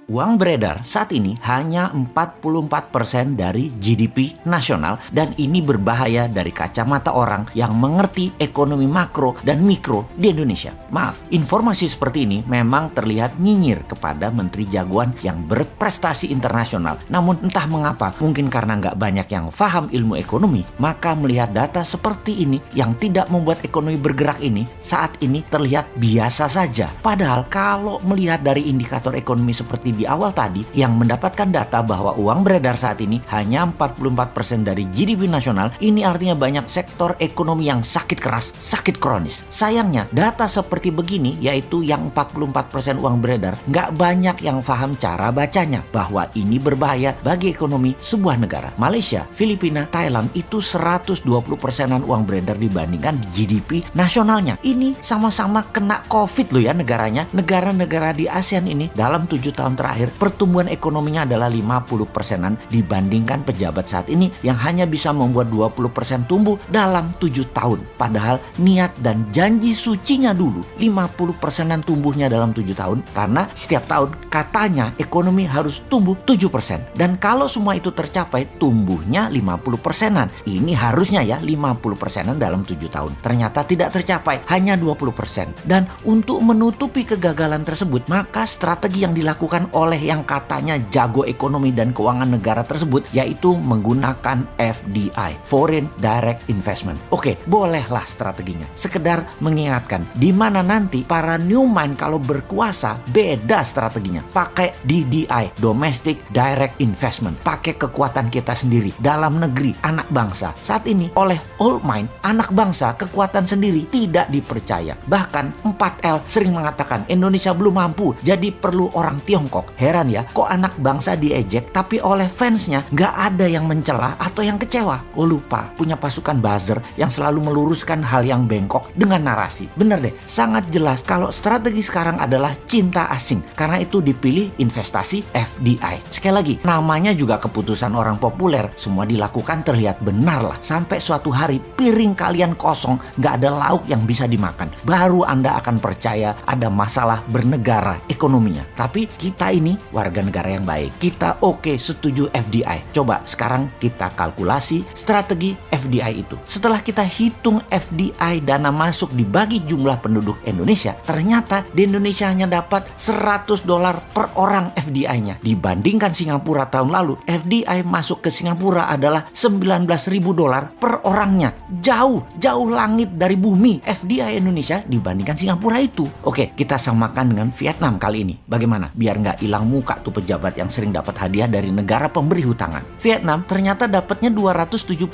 Uang beredar saat ini hanya 44% dari GDP nasional dan ini berbahaya dari kacamata orang yang mengerti ekonomi makro dan mikro di Indonesia. Maaf, informasi seperti ini memang terlihat nyinyir kepada menteri jagoan yang berprestasi internasional. Namun entah mengapa, mungkin karena nggak banyak yang paham ilmu ekonomi, maka melihat data seperti ini yang tidak membuat ekonomi bergerak ini saat ini terlihat biasa saja. Padahal kalau melihat dari indikator ekonomi seperti di awal tadi yang mendapatkan data bahwa uang beredar saat ini hanya 44% dari GDP nasional, ini artinya banyak sektor ekonomi yang sakit keras, sakit kronis. Sayangnya data seperti begini, yaitu yang 44% uang beredar, nggak banyak yang paham cara bacanya bahwa ini berbahaya bagi ekonomi sebuah negara. Malaysia, Filipina, Thailand itu 120%-an uang beredar dibandingkan GDP nasionalnya. Ini sama-sama kena COVID loh ya negaranya. Negara-negara di ASEAN ini dalam 7 tahun terakhir pertumbuhan ekonominya adalah 50%-an dibandingkan pejabat saat ini yang hanya bisa membuat 20% tumbuh dalam 7 tahun. Padahal niat dan janji sucinya dulu 50%-an tumbuhnya dalam 7 tahun karena setiap tahun katanya ekonomi harus tumbuh 7%. Dan kalau semua itu tercapai tumbuhnya 50%-an. Ini harusnya ya 50%-an dalam 7 tahun. Ternyata tidak tercapai, hanya 20%. Dan untuk menutupi kegagalan tersebut, maka strategi yang dilakukan oleh yang katanya jago ekonomi dan keuangan negara tersebut yaitu menggunakan FDI, Foreign Direct Investment. Oke, bolehlah strateginya. Sekedar mengingatkan di mana nanti para new mind kalau berkuasa beda strateginya. Pakai DDI, Domestic Direct Investment. Pakai kekuatan kita sendiri dalam negeri, anak bangsa. Saat ini oleh old mind, anak bangsa kekuatan sendiri tidak dipercaya. Bahkan 4L sering mengatakan Indonesia belum mampu, jadi perlu orang Tiongkok. Heran ya, kok anak bangsa diejek tapi oleh fansnya nggak ada yang mencela atau yang kecewa. Oh lupa, punya pasukan buzzer yang selalu meluruskan hal yang bengkok dengan narasi. Bener deh, sangat jelas kalau strategi sekarang adalah cinta asing. Karena itu dipilih investasi FDI. Sekali lagi, namanya juga keputusan orang populer. Semua dilakukan terlihat benar lah. Sampai suatu hari piring kalian kosong, nggak ada lauk yang bisa dimakan. Baru Anda akan percaya ada masalah bernegara ekonominya. Tapi kita ini warga negara yang baik. Kita setuju FDI. Coba sekarang kita kalkulasi strategi FDI itu. Setelah kita hitung FDI dana masuk dibagi jumlah penduduk Indonesia, ternyata di Indonesia hanya dapat $100 per orang FDI-nya. Dibandingkan Singapura tahun lalu, FDI masuk ke Singapura adalah $19.000 per orangnya. Jauh langit dari bumi FDI Indonesia dibandingkan Singapura itu. Oke, kita samakan dengan Vietnam kali ini. Bagaimana? Biar nggak hilang muka tuh pejabat yang sering dapat hadiah dari negara pemberi hutangan. Vietnam ternyata dapatnya $270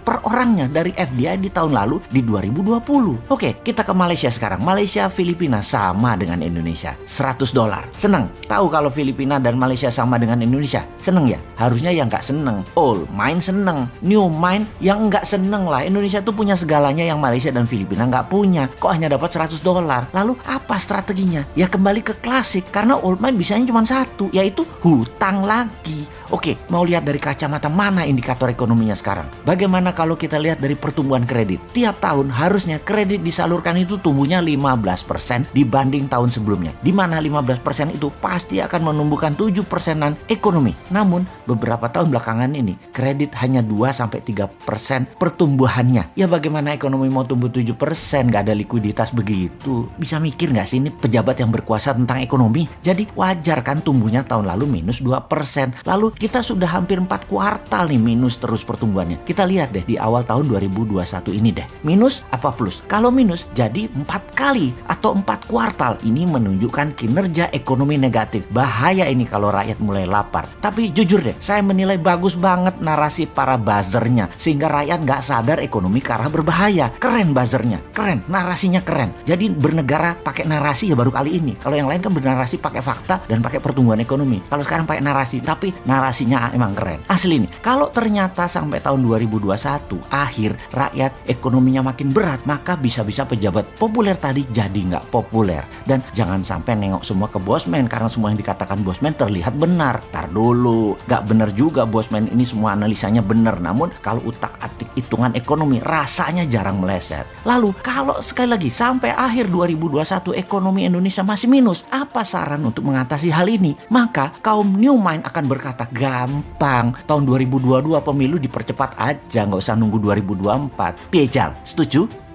per orangnya dari FDI di tahun lalu di 2020. Oke, kita ke Malaysia sekarang. Malaysia, Filipina sama dengan Indonesia. $100. Seneng? Tahu kalau Filipina dan Malaysia sama dengan Indonesia? Seneng ya? Harusnya yang nggak seneng. Old mind seneng. New mind yang nggak seneng lah. Indonesia tuh punya segalanya yang Malaysia dan Filipina nggak punya. Kok hanya dapat $100? Lalu apa strateginya? Ya kembali ke klasik. Karena old mind bisanya cuma satu, yaitu hutang lagi. Oke, mau lihat dari kacamata mana indikator ekonominya sekarang? Bagaimana kalau kita lihat dari pertumbuhan kredit? Tiap tahun harusnya kredit disalurkan itu tumbuhnya 15% dibanding tahun sebelumnya. Di mana 15% itu pasti akan menumbuhkan 7%-an ekonomi. Namun, beberapa tahun belakangan ini kredit hanya 2-3% pertumbuhannya. Ya bagaimana ekonomi mau tumbuh 7%? Gak ada likuiditas begitu. Bisa mikir gak sih ini pejabat yang berkuasa tentang ekonomi? Jadi wajar kan tumbuhnya tahun lalu minus 2%. Lalu kita sudah hampir 4 kuartal nih minus terus pertumbuhannya. Kita lihat deh di awal tahun 2021 ini deh. Minus apa plus? Kalau minus jadi 4 kali atau 4 kuartal. Ini menunjukkan kinerja ekonomi negatif. Bahaya ini kalau rakyat mulai lapar. Tapi jujur deh, saya menilai bagus banget narasi para buzzernya. Sehingga rakyat nggak sadar ekonomi ke arah berbahaya. Keren buzzernya, keren. Narasinya keren. Jadi bernegara pakai narasi ya baru kali ini. Kalau yang lain kan bernarasi pakai fakta dan pakai pertumbuhan ekonomi. Kalau sekarang pakai narasi, tapi narasi narasinya emang keren. Asli nih, kalau ternyata sampai tahun 2021 akhir rakyat ekonominya makin berat, maka bisa-bisa pejabat populer tadi jadi nggak populer. Dan jangan sampai nengok semua ke Bosman karena semua yang dikatakan Bosman terlihat benar. Tar dulu, nggak benar juga Bosman ini semua analisanya benar. Namun kalau utak-atik hitungan ekonomi rasanya jarang meleset. Lalu kalau sekali lagi sampai akhir 2021 ekonomi Indonesia masih minus, apa saran untuk mengatasi hal ini? Maka kaum New Mind akan berkata, gampang, tahun 2022 pemilu dipercepat aja, nggak usah nunggu 2024. Piejal, setuju?